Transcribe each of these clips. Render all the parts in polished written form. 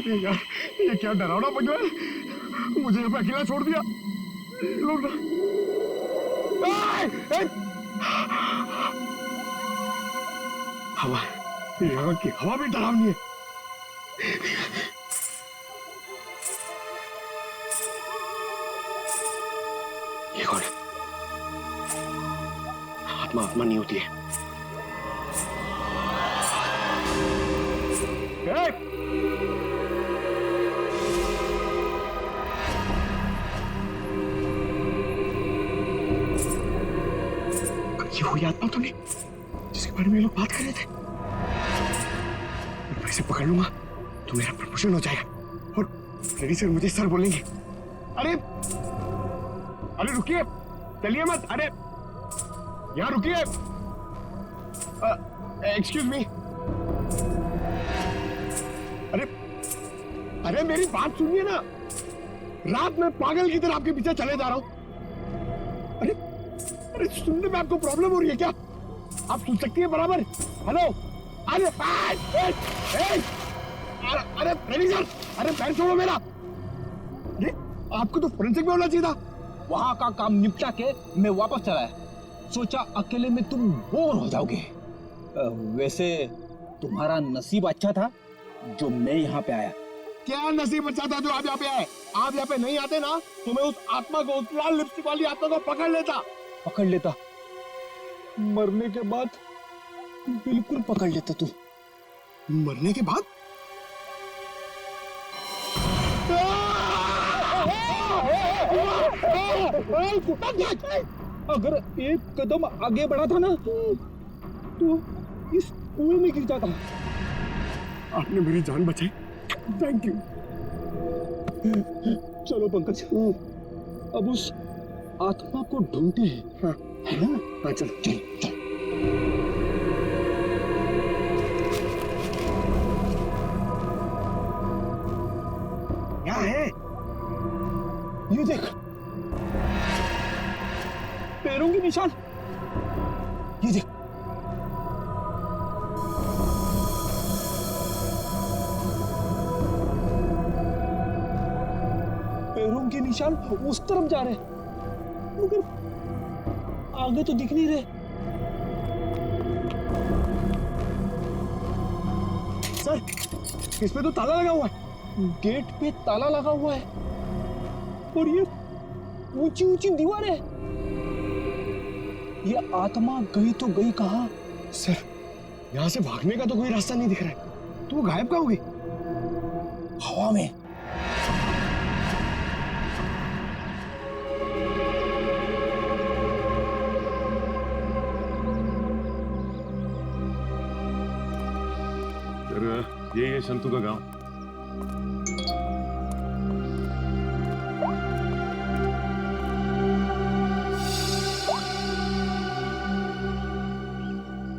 यार ये क्या डरावना बगला है, मुझे यहाँ पे अकेला छोड़ दिया। लोग ना हवा, यहाँ की हवा भी डरावनी है। ये कौन है? आत्मा आत्मा नहीं होती है। ये हुई आत्मा तो नहीं जिसके बारे में लोग बात कर रहे थे। मैं इसे पकड़ लूंगा तो मेरा प्रमोशन हो जाएगा और फ्रेडी सर मुझे सर बोलेंगे। अरे अरे रुकिए, चलिए मत। अरे यहाँ रुकिए। Excuse me. अरे अरे मेरी बात सुनिए ना, रात में पागल की तरह आपके पीछे चले जा रहा हूं। अरे अरे सुनने में आपको प्रॉब्लम हो रही है क्या? आप सुन सकती है बराबर? हेलो। अरे अरे फ्रेडी सर, अरे पैर छोड़ो मेरा। अरे आपको तो फोरेंसिक में होना चाहिए था। वहां का काम निपटा के मैं वापस चला है, सोचा अकेले में तुम बोर हो जाओगे। वैसे तुम्हारा नसीब अच्छा था जो मैं यहाँ पे आया। क्या नसीब अच्छा था जो आप यहाँ पे आए? आप यहाँ पे नहीं आते ना तो मैं उस आत्मा को, उस लाल लिपस्टिक वाली आत्मा को पकड़ लेता। मरने के बाद बिल्कुल पकड़ लेता। तू मरने के बाद? अगर एक कदम आगे बढ़ा था ना तो इस कुएं में गिर जाता। आपने मेरी जान बचाई, थैंक यू। चलो पंकज, अब उस आत्मा को ढूंढते हैं। हाँ, है ना? हाँ चलो चलो चलो। क्या है? ये देख, पैरों के निशान। ये देख, पैरों के निशान उस तरफ जा रहे, मगर आगे तो दिख नहीं रहे। सर, इसमें तो ताला लगा हुआ है। गेट पे ताला लगा हुआ है और ये ऊंची ऊंची दीवार है। ये आत्मा गई तो गई कहां? सर, यहाँ से भागने का तो कोई रास्ता नहीं दिख रहा है, तो वो गायब कहाँ हो गई? हवा में। ये है संतू का गांव।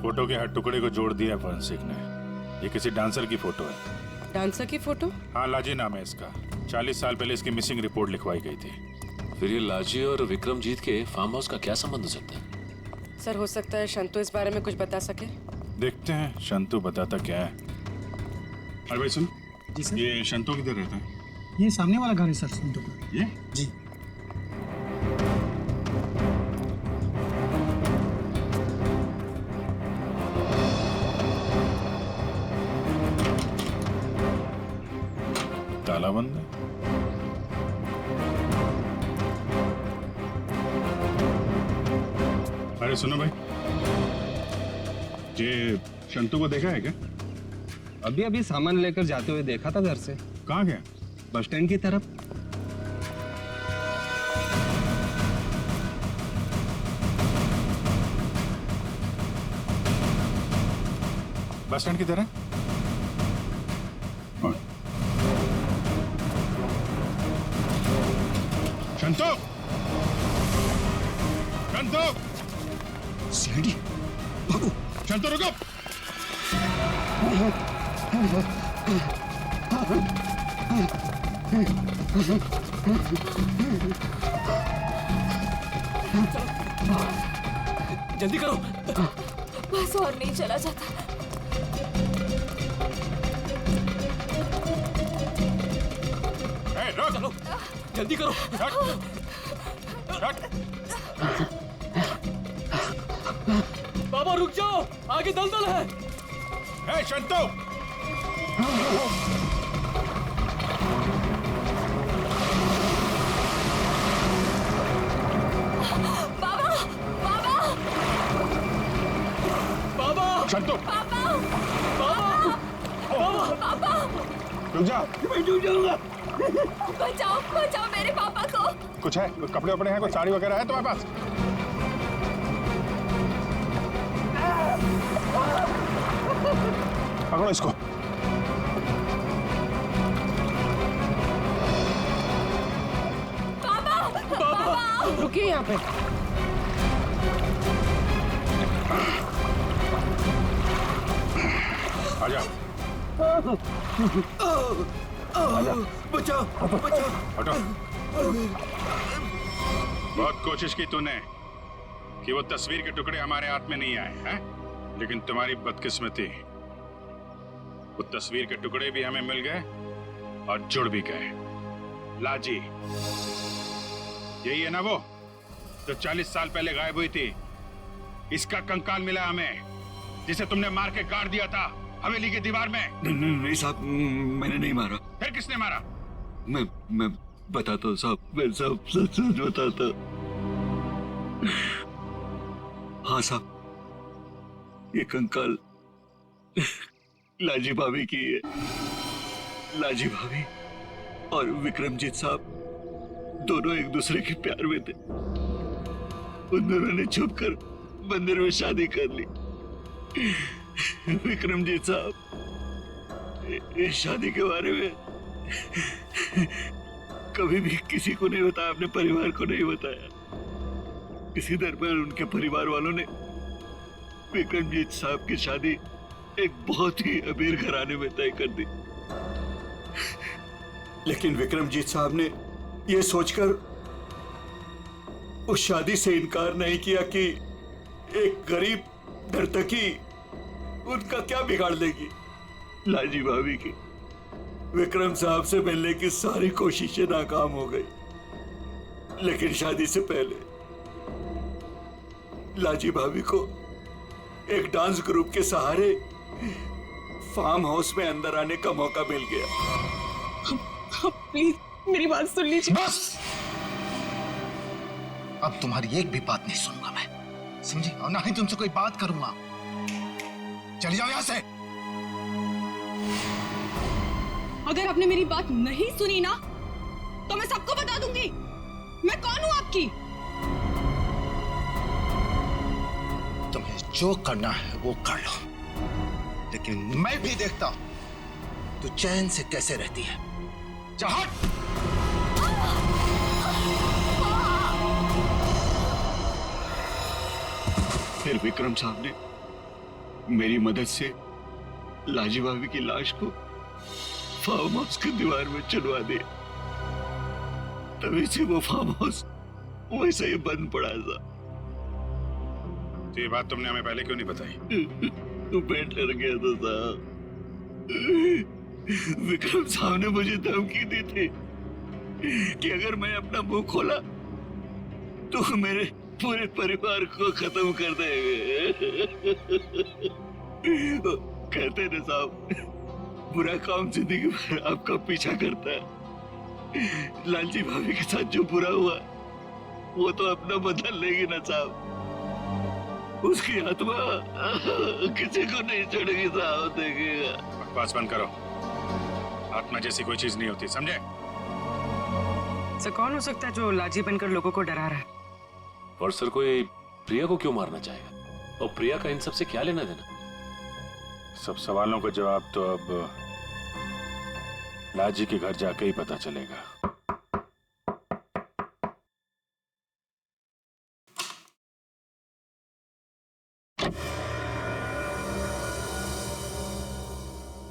फोटो के हर टुकड़े को जोड़ दिया फोरेंसिक ने। ये किसी डांसर की फोटो है। डांसर की फोटो? हाँ, लाजी नाम है इसका। 40 साल पहले इसकी मिसिंग रिपोर्ट लिखवाई गई थी। फिर ये लाजी और विक्रमजीत के फार्म हाउस का क्या संबंध हो सकता है? सर, हो सकता है शंतु इस बारे में कुछ बता सके। देखते हैं शंतु बताता क्या है। अरे भाई सुन। जी सर। ये शंतु किधर रहता है? ये सामने वाला घर है सर, संतु का। ये? जी। ताला बंद है। अरे सुनो भाई, ये शंतु को देखा है क्या? अभी अभी सामान लेकर जाते हुए देखा था घर से। कहाँ गया? बस स्टैंड की तरफ। बस स्टैंड की तरह? शंतु! शंतु! सीढ़ी, भागो। शंतु रुको! जल्दी करो। बस और नहीं चला जाता। रुक। चलो जल्दी करो। बाबा रुक जाओ, आगे दलदल है। शंतु, बाबा शंतु, रुक जा। बचाओ बचाओ मेरे पापा को। कुछ है, कुछ कपड़े वपड़े हैं, कुछ साड़ी वगैरह है तुम्हारे पास? पकड़ो इसको। रुकिए यहाँ पे। आजा। बचाओ बचाओ। हटो। बहुत कोशिश की तूने कि वो तस्वीर के टुकड़े हमारे हाथ में नहीं आए हैं, लेकिन तुम्हारी बदकिस्मती, वो तस्वीर के टुकड़े भी हमें मिल गए और जुड़ भी गए। लाजी, यही है ना वो जो 40 साल पहले गायब हुई थी? इसका कंकाल मिला हमें, जिसे तुमने मार के गाड़ दिया था हवेली की दीवार में। नहीं साहब, मैंने नहीं मारा। फिर किसने मारा? मैं बताता हूँ साहब, मैं सब सच सच बताता। हाँ साहब, ये कंकाल लाजी भाभी की है। लाजी भाभी और विक्रमजीत साहब दोनों एक दूसरे के प्यार में थे। उन दोनों ने छुपकर मंदिर में शादी कर ली। विक्रमजीत साहब इस शादी के बारे में कभी भी किसी को नहीं बताया, अपने परिवार को नहीं बताया। इसी दरमियान उनके परिवार वालों ने विक्रमजीत साहब की शादी एक बहुत ही अमीर घराने में तय कर दी। लेकिन विक्रमजीत साहब ने यह सोचकर उस शादी से इनकार नहीं किया कि एक गरीब नर्तकी उनका क्या बिगाड़ देगी। लाजी भाभी की विक्रम साहब से मिलने की सारी कोशिशें नाकाम हो गई, लेकिन शादी से पहले लाजी भाभी को एक डांस ग्रुप के सहारे फार्म हाउस में अंदर आने का मौका मिल गया। प्लीज मेरी बात सुन लीजिए। बस, अब तुम्हारी एक भी बात नहीं सुनूंगा मैं, समझी? और ना ही तुमसे कोई बात करूंगा। चली जाओ यहां से। अगर आपने मेरी बात नहीं सुनी ना तो मैं सबको बता दूंगी मैं कौन हूं आपकी। तुम्हें जो करना है वो कर लो, लेकिन मैं भी देखता हूं तू चैन से कैसे रहती है। जा हट। फिर विक्रम साहब ने मेरी मदद से लाजी भाभी की लाश को फार्म हाउस की दीवार में चुनवा दिया। तभी से वो फार्म हाउस वैसे ही बंद पड़ा था। तो ये बात तुमने हमें पहले क्यों नहीं बताई? तो पेट डर गया था साहब। विक्रम साहब ने मुझे धमकी दी थी कि अगर मैं अपना मुंह खोला तो मेरे पूरे परिवार को खत्म कर देंगे। कहते ना साहब, बुरा काम जिंदगी भर आपका पीछा करता है। लालजी भाभी के साथ जो बुरा हुआ वो तो अपना बदल लेगी ना साहब। उसकी आत्मा किसी को नहीं छोड़ेगी साहब, देखेगा। बकवास बंद करो। आत्मा जैसी कोई चीज नहीं होती, समझे? सर कौन हो सकता है जो लाजी बनकर लोगों को डरा रहा है? और सर कोई प्रिया को क्यों मारना चाहेगा? और प्रिया का इन सब से क्या लेना देना? सब सवालों का जवाब तो अब लाजी के घर जाके ही पता चलेगा।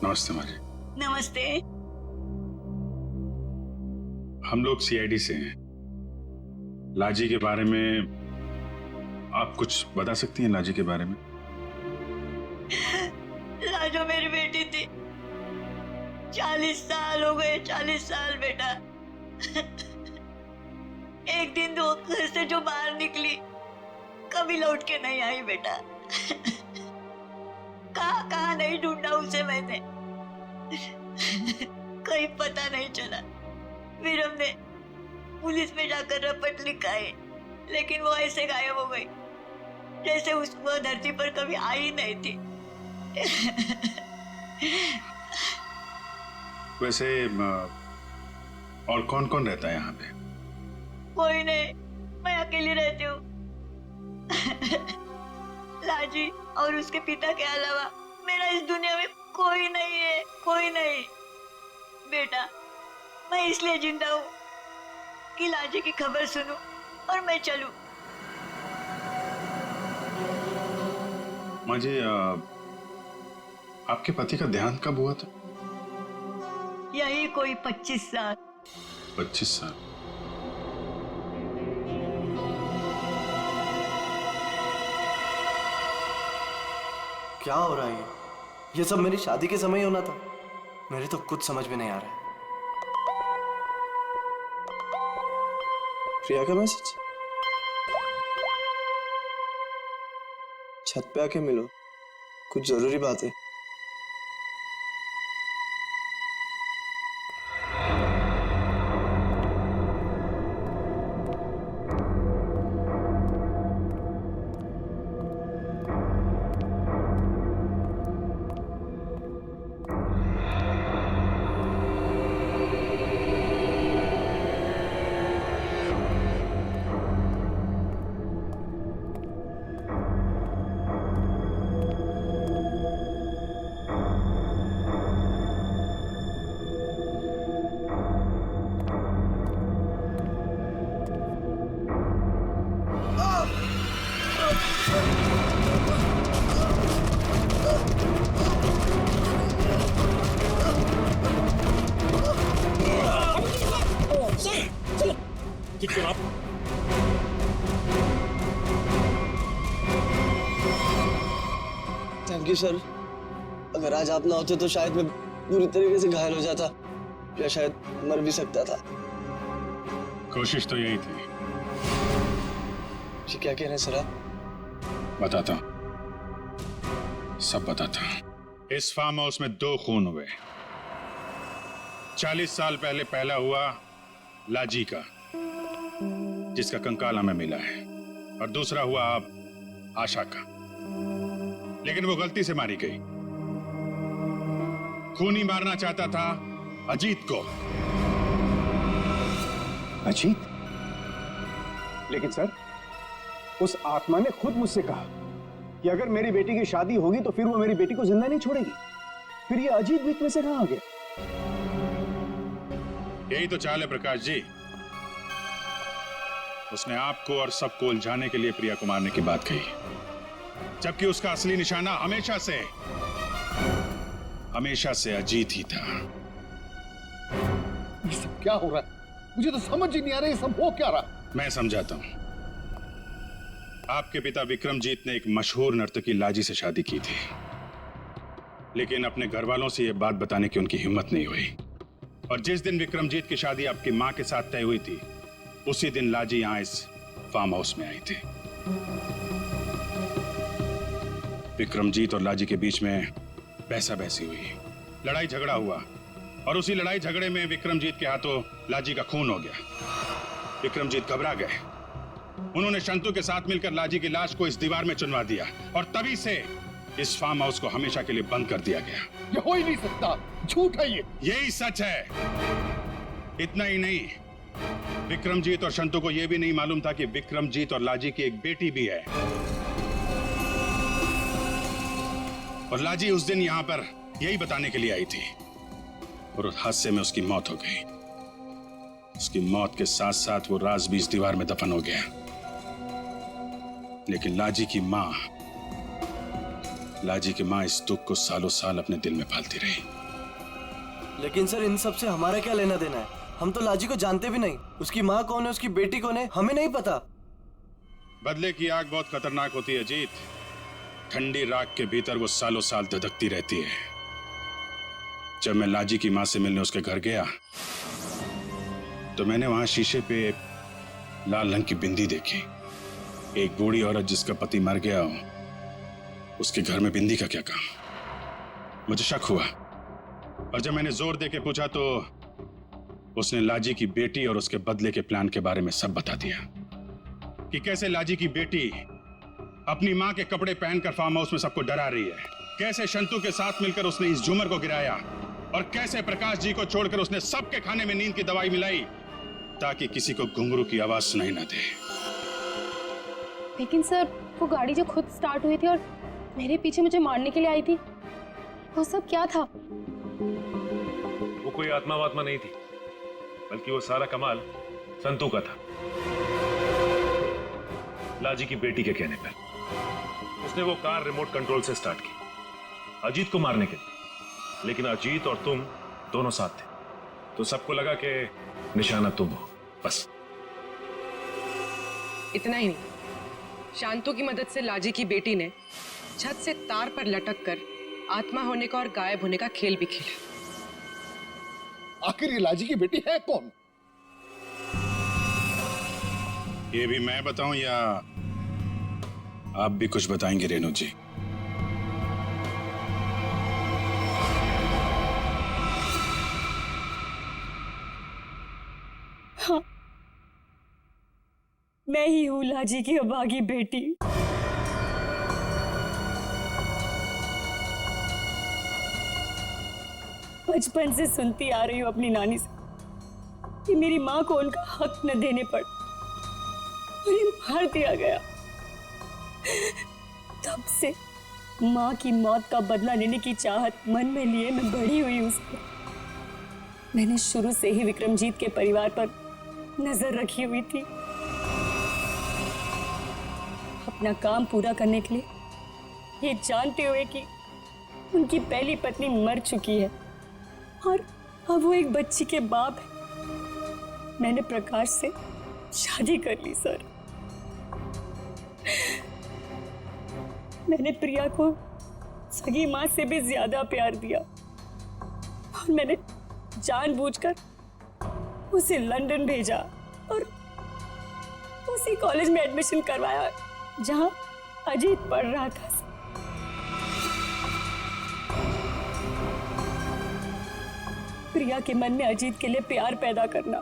नमस्ते माँ जी। नमस्ते। हम लोग सीआईडी से हैं। लाजी के बारे में आप कुछ बता सकती हैं? लाजी के बारे में? लाजो मेरी बेटी थी। 40 साल हो गए, 40 साल बेटा। एक दिन वो घर से जो बाहर निकली कभी लौट के नहीं आई बेटा। कहाँ कहाँ नहीं ढूंढा उसे मैंने, कहीं पता नहीं चला। फिर हमने पुलिस में जाकर रपट लिखा है, लेकिन वो ऐसे गायब हो गई जैसे वह धरती पर कभी आई नहीं थी। वैसे और कौन कौन रहता है यहाँ पे? कोई नहीं, मैं अकेली रहती हूँ। लाजी और उसके पिता के अलावा मेरा इस दुनिया में कोई नहीं है, कोई नहीं। बेटा, मैं इसलिए जिंदा हूँ कि लाजी की खबर सुनूं और मैं चलूं। मुझे आपके पति का देहांत कब हुआ था? यही कोई 25 साल। 25 साल। क्या हो रहा है ये सब मेरी शादी के समय ही होना था। मेरे तो कुछ समझ में नहीं आ रहा है। प्रिया का मैसेज? छत पे आके मिलो, कुछ जरूरी बात है। Thank you sir. अगर आज आप ना होते तो शायद मैं पूरी तरीके से घायल हो जाता, या शायद मर भी सकता था। कोशिश तो यही थी। जी क्या कह रहे हैं सर आप? बताता हूं, सब बताता हूं। इस फार्म हाउस में 2 खून हुए। 40 साल पहले पहला हुआ लाजी का, जिसका कंकाल हमें मिला है, और दूसरा हुआ अब आशा का, लेकिन वो गलती से मारी गई। खूनी मारना चाहता था अजीत को। अजीत? लेकिन सर, उस आत्मा ने खुद मुझसे कहा कि अगर मेरी बेटी की शादी होगी तो फिर वो मेरी बेटी को जिंदा नहीं छोड़ेगी। फिर ये अजीत बीच में से कहां आ गया? यही तो चाल है प्रकाश जी। उसने आपको और सबको उलझाने के लिए प्रिया को मारने की बात कही, जबकि उसका असली निशाना हमेशा से अजीत ही था। ये सब क्या हो रहा है? मुझे तो समझ ही नहीं आ रहा, ये सब हो क्या रहा? मैं समझाता हूं। आपके पिता विक्रमजीत ने एक मशहूर नर्तकी लाजी से शादी की थी, लेकिन अपने घर वालों से यह बात बताने की उनकी हिम्मत नहीं हुई। और जिस दिन विक्रमजीत की शादी आपकी मां के साथ तय हुई थी, उसी दिन लाजी यहां इस फार्म हाउस में आई थी। विक्रमजीत और लाजी के बीच में बहसा बहसी हुई, लड़ाई झगड़ा हुआ, और उसी लड़ाई झगड़े में विक्रमजीत के हाथों लाजी का खून हो गया। विक्रमजीत घबरा गए। उन्होंने शंतु के साथ मिलकर लाजी की लाश को इस दीवार में चुनवा दिया, और तभी से इस फार्म हाउस को हमेशा के लिए बंद कर दिया गया। ये हो ही नहीं सकता, झूठ है ये। यही सच है। इतना ही नहीं, विक्रमजीत और शंतु को यह भी नहीं मालूम था कि विक्रमजीत और लाजी की एक बेटी भी है। और लाजी उस दिन यहां पर यही बताने के लिए आई थी, और उस हादसे में उसकी मौत हो गई। उसकी मौत के साथ साथ वो राज भी इस दीवार में दफन हो गया। लेकिन लाजी की मां इस दुख को सालों साल अपने दिल में पालती रही। लेकिन सर, इन सब से हमारा क्या लेना देना है? हम तो लाजी को जानते भी नहीं। उसकी माँ कौन है, उसकी बेटी कौन है, हमें नहीं पता। बदले की आग बहुत खतरनाक होती है जीत। ठंडी राख के भीतर वो सालों साल धधकती रहती है। जब मैं लाजी की मां से मिलने उसके घर गया तो मैंने वहां शीशे पे लाल रंग की बिंदी देखी। एक बूढ़ी औरत जिसका पति मर गया हो, उसके घर में बिंदी का क्या काम? मुझे शक हुआ और जब मैंने जोर दे के पूछा तो उसने लाजी की बेटी और उसके बदले के प्लान के बारे में सब बता दिया कि कैसे लाजी की बेटी अपनी मां के कपड़े पहनकर फार्म हाउस में सबको डरा रही है, कैसे शंतु के साथ मिलकर उसने इस झूमर को गिराया और कैसे प्रकाश जी को छोड़कर उसने सबके खाने में नींद की दवाई मिलाई ताकि किसी को घुंघरू की आवाज सुनाई ना दे। लेकिन सर, वो गाड़ी जो खुद स्टार्ट हुई थी और मेरे पीछे मुझे मारने के लिए आई थी, वो सब क्या था? वो कोई आत्मा वात्मा नहीं थी, बल्कि वो सारा कमाल संतू का था। लाजी की बेटी के कहने पर उसने वो कार रिमोट कंट्रोल से स्टार्ट की अजीत को मारने के लिए, लेकिन अजीत और तुम दोनों साथ थे, तो सबको लगा कि निशाना तुम हो। बस इतना ही नहीं, शांतु की मदद से लाजी की बेटी ने छत से तार पर लटक कर आत्मा होने का और गायब होने का खेल भी खेला। आखिर ये लाजी की बेटी है कौन? ये भी मैं बताऊं या आप भी कुछ बताएंगे रेणु जी? हाँ, मैं ही हूँ लाजी की अभागी बेटी। बचपन से सुनती आ रही हूँ अपनी नानी से कि मेरी माँ को उनका हक न देने पर उन्हें मार दिया गया। तब से माँ की मौत का बदला लेने की चाहत मन में लिए मैं बड़ी हुई उसको। मैंने शुरू से ही विक्रमजीत के परिवार पर नजर रखी हुई थी। अपना काम पूरा करने के लिए, ये जानते हुए कि उनकी पहली पत्नी मर चुकी है और अब वो एक बच्ची के बाप है, मैंने प्रकाश से शादी कर ली सर। मैंने प्रिया को सगी माँ से भी ज्यादा प्यार दिया और मैंने जानबूझकर उसे लंदन भेजा और उसी कॉलेज में एडमिशन करवाया जहां अजीत पढ़ रहा था। प्रिया के मन में अजीत के लिए प्यार पैदा करना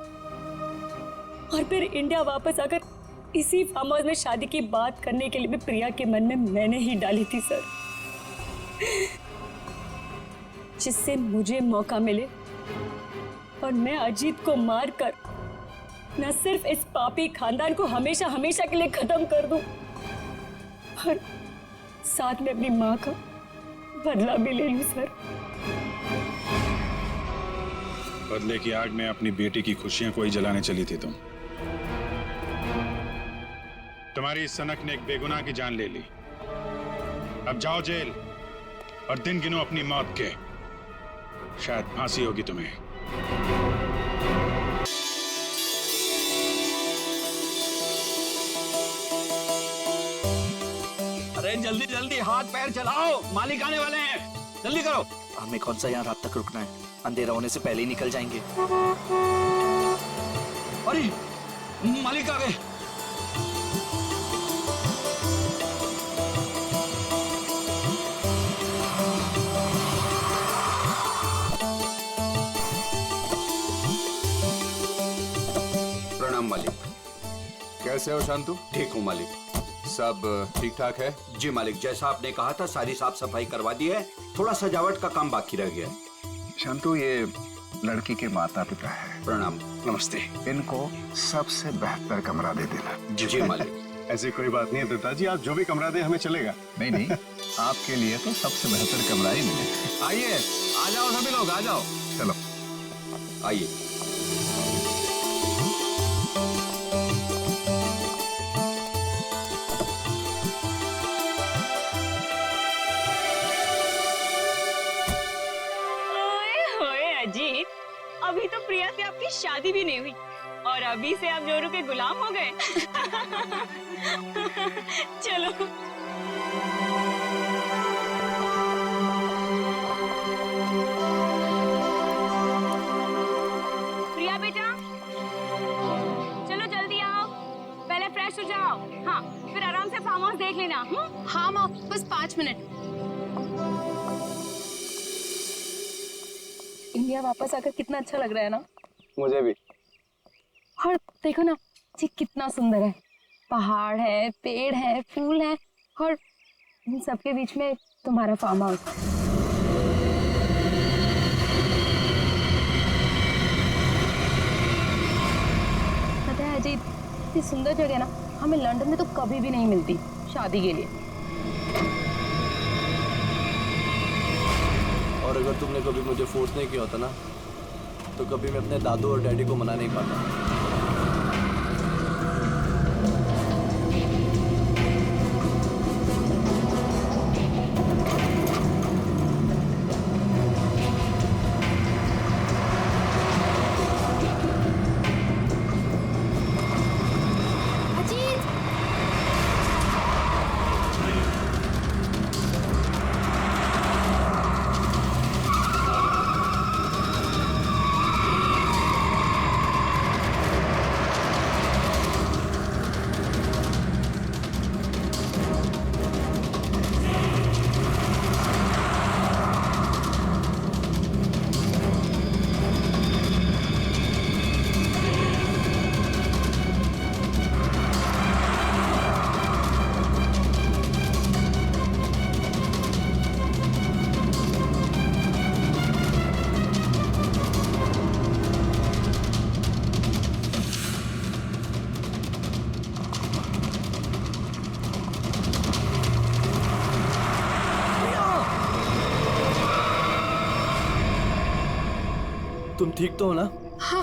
और फिर इंडिया वापस आकर इसी फार्म हाउस में शादी की बात करने के लिए भी प्रिया के मन में मैंने ही डाली थी सर, जिससे मुझे मौका मिले और मैं अजीत को मारकर न सिर्फ इस पापी खानदान को हमेशा हमेशा के लिए खत्म कर दूं, और साथ में अपनी मां का बदला भी ले लूं सर। बदले की आग में अपनी बेटी की खुशियां कोई जलाने चली थी तुम। तुम्हारी इस सनक ने एक बेगुनाह की जान ले ली। अब जाओ जेल और दिन गिनो अपनी मौत के। शायद फांसी होगी तुम्हें। अरे जल्दी जल्दी हाथ पैर चलाओ, मालिक आने वाले हैं, जल्दी करो। हमें कौन सा यहाँ रात तक रुकना है, अंधेरा होने से पहले ही निकल जाएंगे। अरे मालिक आ गए। प्रणाम मालिक। कैसे हो शांतु? ठीक हूँ मालिक। सब ठीक ठाक है? जी मालिक, जैसा आपने कहा था सारी साफ सफाई करवा दी है, थोड़ा सजावट का काम बाकी रह गया। शांतु, ये लड़की के माता पिता है। प्रणाम। नमस्ते। इनको सबसे बेहतर कमरा दे देना। जी मालिक। ऐसी कोई बात नहीं है दत्ता जी, आप जो भी कमरा दे हमें चलेगा। नहीं नहीं, आपके लिए तो सबसे बेहतर कमरा ही मिलेगा। आइए, आ जाओ सभी लोग, आ जाओ। चलो आइए। अजीत, अभी तो प्रिया से आपकी शादी भी नहीं हुई और अभी से आप जोरू के गुलाम हो गए। चलो। प्रिया बेटा, बेटा। हाँ माँ, बस 5 मिनट। इंडिया वापस आकर कितना अच्छा लग रहा है ना। मुझे भी। और देखो ना जी, कितना सुंदर है। पहाड़ है, पेड़ है, फूल है, और इन सबके बीच में तुम्हारा फार्म हाउस। पता है अजीत, इतनी सुंदर जगह ना हमें लंदन में तो कभी भी नहीं मिलती शादी के लिए। और अगर तुमने कभी मुझे फोर्स नहीं किया होता ना, तो कभी मैं अपने दादू और डैडी को मना नहीं पाता। तुम ठीक तो हो ना? हाँ।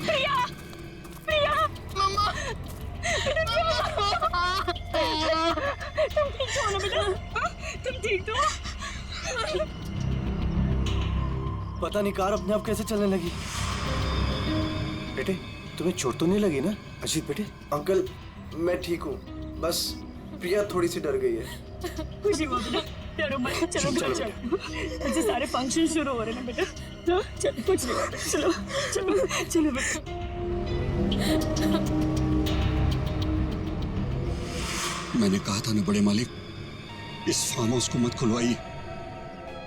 प्रिया, प्रिया, मम्मा, तुम ठीक हो ना बेटा? तुम ठीक तो? पता नहीं कार अपने आप कैसे चलने लगी। बेटे, तुम्हें चोट तो नहीं लगी ना? अजीत बेटे। अंकल, मैं ठीक हूँ, बस प्रिया थोड़ी सी डर गई है। खुशी हुआ बेटा, डरो मत। चलो बेटा, चलो। मुझे सारे फंक्शन शुरू हो रहे हैं बेटा। चलो, कुछ नहीं बेटा, चलो चलो चलो बेटा। मैंने कहा था ना बड़े मालिक, इस फार्म हाउस को मत खुलवाइए।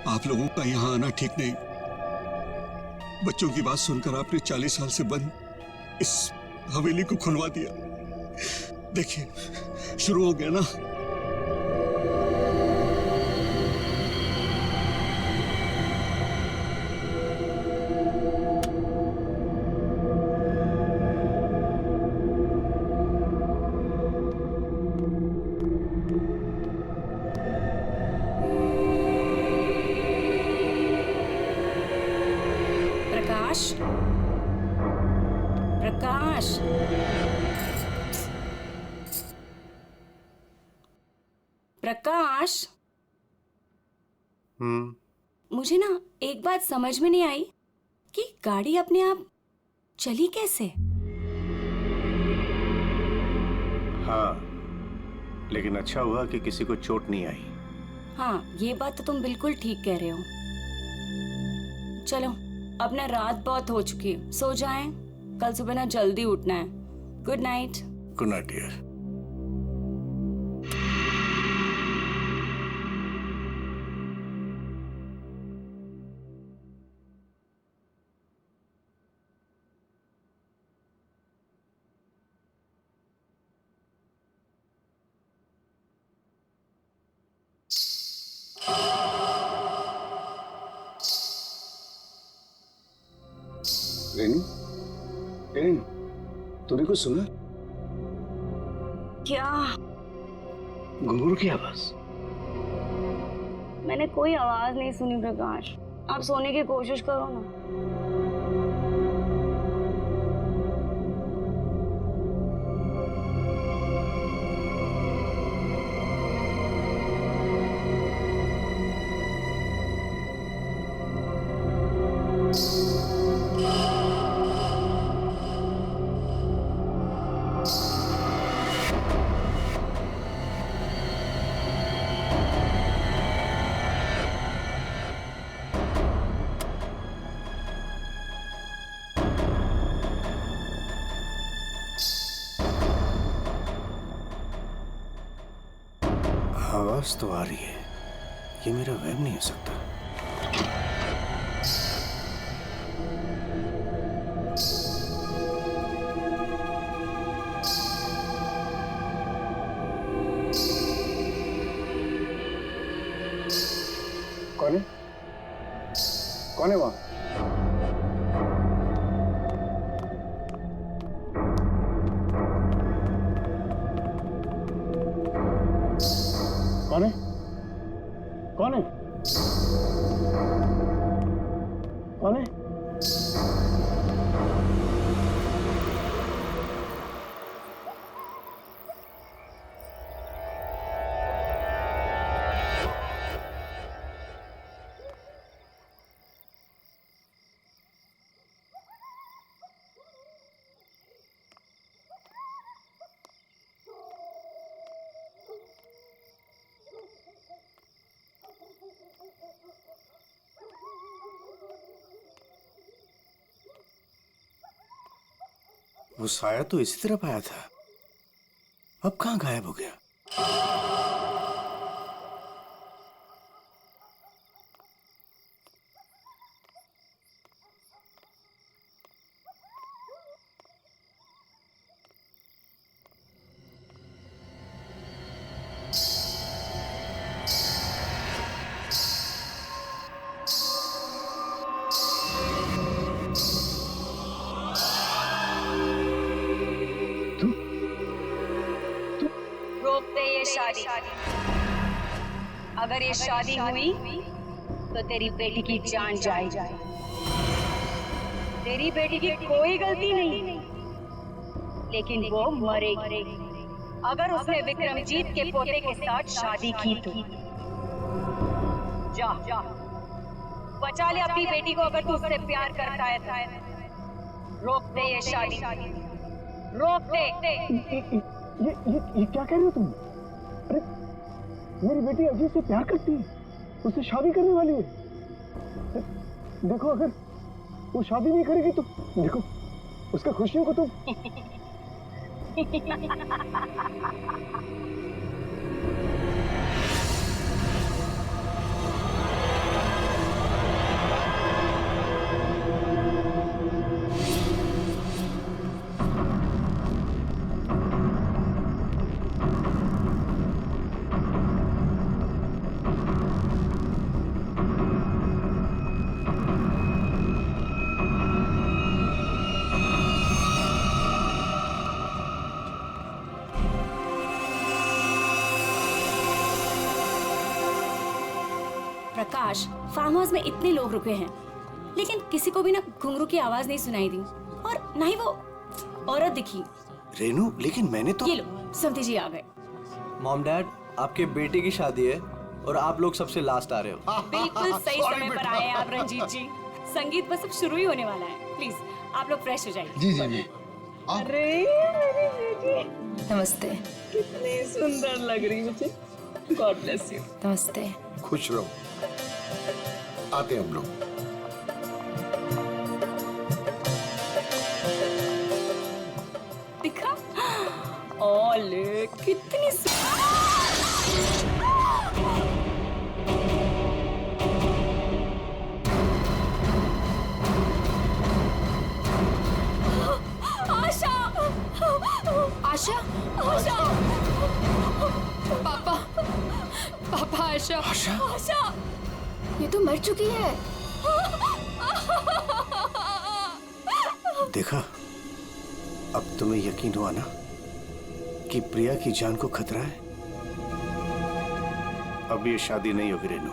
आप लोगों का यहाँ आना ठीक नहीं। बच्चों की बात सुनकर आपने 40 साल से बंद इस हवेली को खुलवा दिया। देखिए, शुरू हो गया ना। प्रकाश, प्रकाश, मुझे ना एक बात समझ में नहीं आई कि गाड़ी अपने आप चली कैसे? हाँ, लेकिन अच्छा हुआ कि किसी को चोट नहीं आई। हाँ, ये बात तो तुम बिल्कुल ठीक कह रहे हो। चलो, अब ना रात बहुत हो चुकी है, सो जाएं। कल सुबह ना जल्दी उठना है। Good night. Good night dear. Renu, Renu, तूने कुछ सुना? क्या? घुंघरू की आवाज। मैंने कोई आवाज नहीं सुनी प्रकाश। आप सोने की कोशिश करो ना। आवाज तो आ रही है, ये मेरा वहम नहीं हो सकता। कौन है? कौन है वहां? कौन है? कौन है? कौन है? वो साया तो इसी तरफ आया था, अब कहाँ गायब हो गया? रोक दे ये शादी। अगर ये शादी हुई तो तेरी बेटी की जान जाएगी। तेरी बेटी की कोई गलती नहीं, लेकिन वो मरेगी अगर उसने विक्रमजीत के पोते के साथ शादी की तो। जा बचा ले अपनी बेटी को अगर तू उससे प्यार करता है। रोक दे ये शादी, रोक दे। ये क्या कह रहे हो तुम? अरे मेरी बेटी अजीत से प्यार करती है, उससे शादी करने वाली है। देखो अगर वो शादी नहीं करेगी तो देखो उसका खुशियों को तुम प्रकाश, फार्म हाउस में इतने लोग रुके हैं, लेकिन किसी को भी ना घुंघरू की आवाज नहीं सुनाई दी और ना ही वो औरत दिखी। रेनू, लेकिन मैंने तो। ये लो, समधी जी आ गए। मॉम डैड, आपके बेटे की शादी है और आप लोग सबसे लास्ट आ रहे हो। बिल्कुल सही समय पर आए हैं आप रंजीत जी। संगीत बस अब शुरू ही होने वाला है। प्लीज आप लोग फ्रेश हो जाइए। जी जी जी। अरे मेरी बेटी, नमस्ते। कितनी सुंदर लग रही मुझे। God bless you. नमस्ते। खुश रहो, आते हम लोग। दिखा? ओले कितनी आशा, आशा, आशा, पापा, पापा, आशा, आशा, आशा, ये तो मर चुकी है। देखा, अब तुम्हें यकीन हुआ ना कि प्रिया की जान को खतरा है। अब ये शादी नहीं होगी रेनू।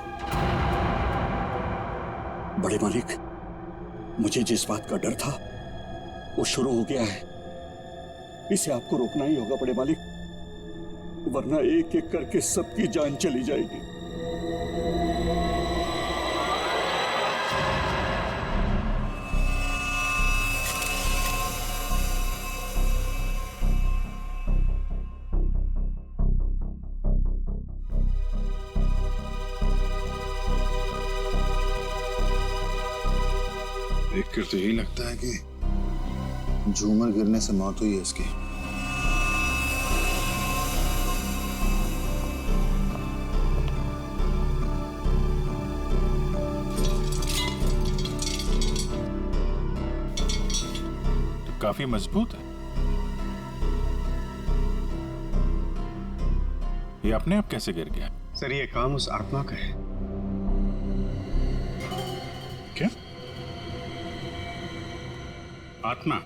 बड़े मालिक, मुझे जिस बात का डर था वो शुरू हो गया है। इसे आपको रोकना ही होगा बड़े मालिक, वरना एक एक करके सबकी जान चली जाएगी। देखकर तो यही लगता है कि झूमर गिरने से मौत हुई है इसकी। काफी मजबूत है। ये अपने आप कैसे गिर गया? सर ये काम उस आत्मा का है। क्या? आत्मा?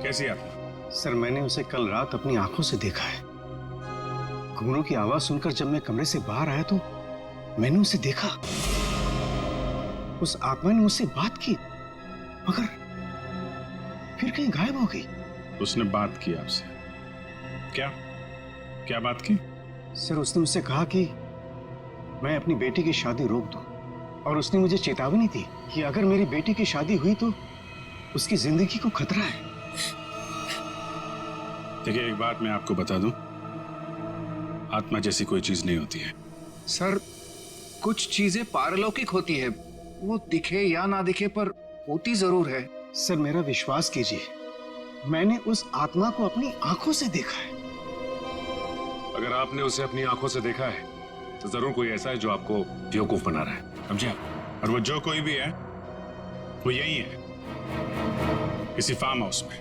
कैसी आत्मा? सर मैंने उसे कल रात अपनी आंखों से देखा है। घुंघरू की आवाज सुनकर जब मैं कमरे से बाहर आया तो मैंने उसे देखा। उस आत्मा ने मुझसे बात की मगर फिर कहीं गायब हो गई। उसने बात की आपसे? क्या क्या बात की? सर उसने मुझसे कहा कि मैं अपनी बेटी की शादी रोक दूं और उसने मुझे चेतावनी दी कि अगर मेरी बेटी की शादी हुई तो उसकी जिंदगी को खतरा है। देखिए एक बात मैं आपको बता दूं, आत्मा जैसी कोई चीज नहीं होती है। सर कुछ चीजें पारलौकिक होती है, वो दिखे या ना दिखे पर होती जरूर है। सर मेरा विश्वास कीजिए, मैंने उस आत्मा को अपनी आंखों से देखा है। अगर आपने उसे अपनी आंखों से देखा है तो जरूर कोई ऐसा है जो आपको बेवकूफ बना रहा है, समझे? और वो जो कोई भी है वो यही है, किसी फार्म हाउस में।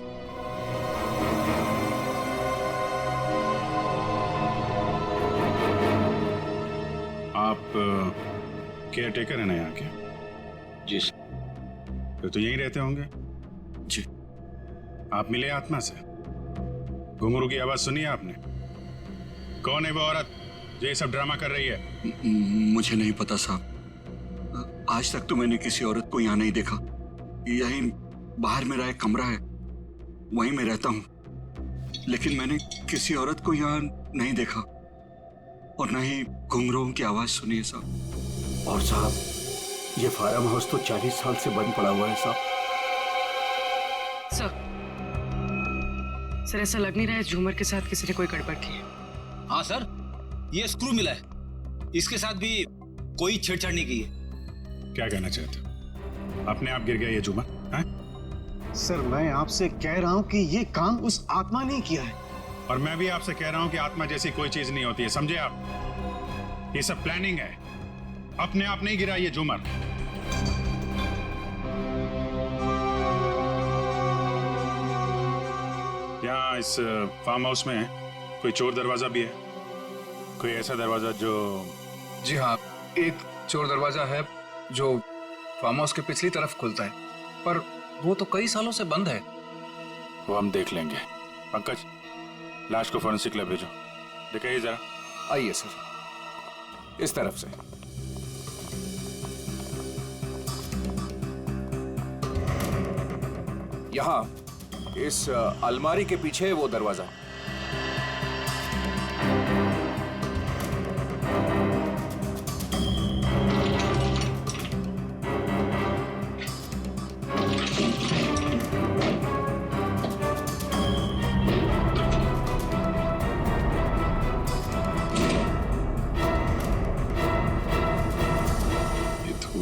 आप केयर टेकर है ना यहाँ के? जी फिर तो यहीं रहते होंगे। जी। आप मिले आत्मा से? घुंघरू की आवाज सुनी आपने? कौन है वो औरत जो ये सब ड्रामा कर रही है? मुझे नहीं पता साहब, आज तक तो मैंने किसी औरत को यहाँ नहीं देखा। यहीं बाहर मेरा एक कमरा है, वहीं मैं रहता हूँ, लेकिन मैंने किसी औरत को यहाँ नहीं देखा और न ही घुंघरूओं की आवाज सुनी है साहब। और साहब ये फार्म हाउस तो 40 साल से बंद पड़ा हुआ है साहब। सर ऐसा लग नहीं रहा है झूमर के साथ किसी ने कोई गड़बड़ की है। हाँ सर, ये स्क्रू मिला है, इसके साथ भी कोई छेड़छाड़ नहीं की है। क्या कहना चाहते हो? अपने आप गिर गया ये झूमर? सर मैं आपसे कह रहा हूं कि ये काम उस आत्मा ने किया है। और मैं भी आपसे कह रहा हूं कि आत्मा जैसी कोई चीज नहीं होती है, समझे आप? ये सब प्लानिंग है, अपने आप नहीं गिरा ये झूमर। यहाँ इस फार्म हाउस में कोई चोर दरवाजा भी है? कोई ऐसा दरवाजा जो... जी हाँ, एक चोर दरवाजा है जो फार्म हाउस के पिछली तरफ खुलता है, पर वो तो कई सालों से बंद है। वो हम देख लेंगे। पंकज, लाश को फॉरेंसिक लैब भेजो, दिखाइए जरा। आइए सर, इस तरफ से। यहाँ इस अलमारी के पीछे वो दरवाजा।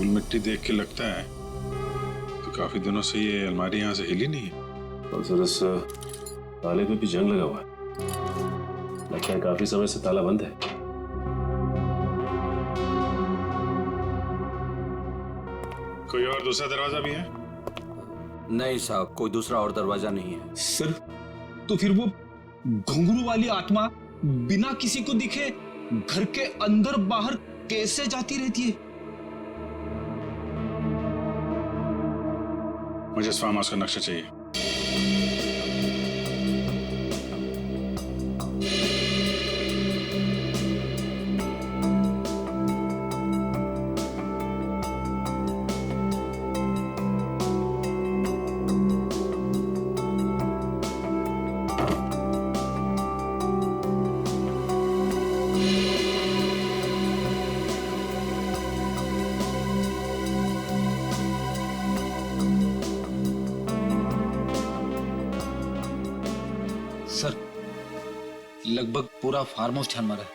मिट्टी देख के लगता है तो काफी दिनों से ये अलमारी यहाँ से हिली नहीं है। और सर इस ताले पे भी जंग लगा हुआ है, लगता है काफी समय से ताला बंद है। कोई और दूसरा दरवाजा भी है? नहीं साहब, कोई दूसरा और दरवाजा नहीं है। सर तो फिर वो घुंघरू वाली आत्मा बिना किसी को दिखे घर के अंदर बाहर कैसे जाती रहती है? मुझे इस फार्म हाउस का नक्शा चाहिए। लगभग पूरा फार्म हाउस छान मारा है,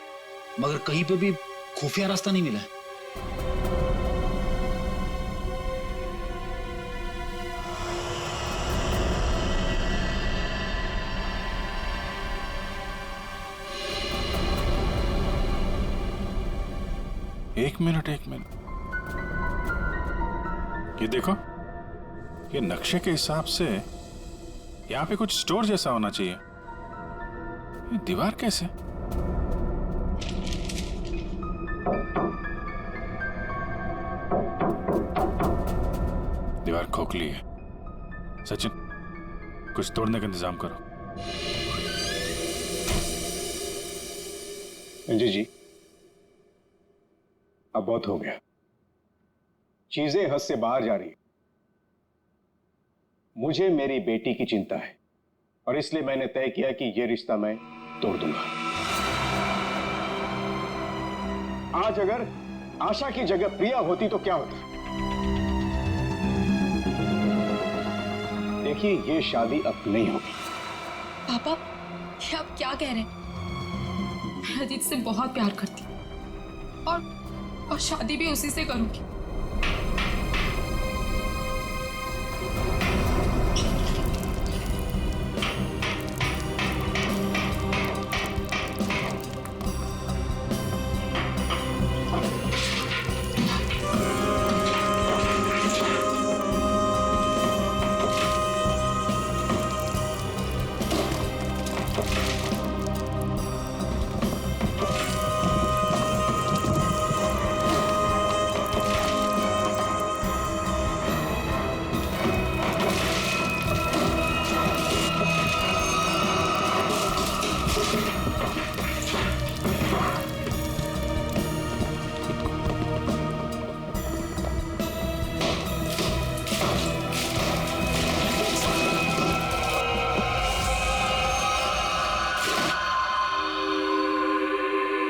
मगर कहीं पे भी खुफिया रास्ता नहीं मिला है। एक मिनट, ये देखो, ये नक्शे के हिसाब से यहाँ पे कुछ स्टोर जैसा होना चाहिए। ये दीवार कैसे? दीवार खोखली है। सचिन, कुछ तोड़ने का इंतजाम करो। संजय जी, अब बहुत हो गया। चीजें हद से बाहर जा रही हैं। मुझे मेरी बेटी की चिंता है और इसलिए मैंने तय किया कि यह रिश्ता मैं तोड़ दूंगा। आज अगर आशा की जगह प्रिया होती तो क्या होता? देखिए, यह शादी अब नहीं होगी। पापा, ये आप क्या कह रहे हैं? मैं अजीत से बहुत प्यार करती हूँ और शादी भी उसी से करूंगी।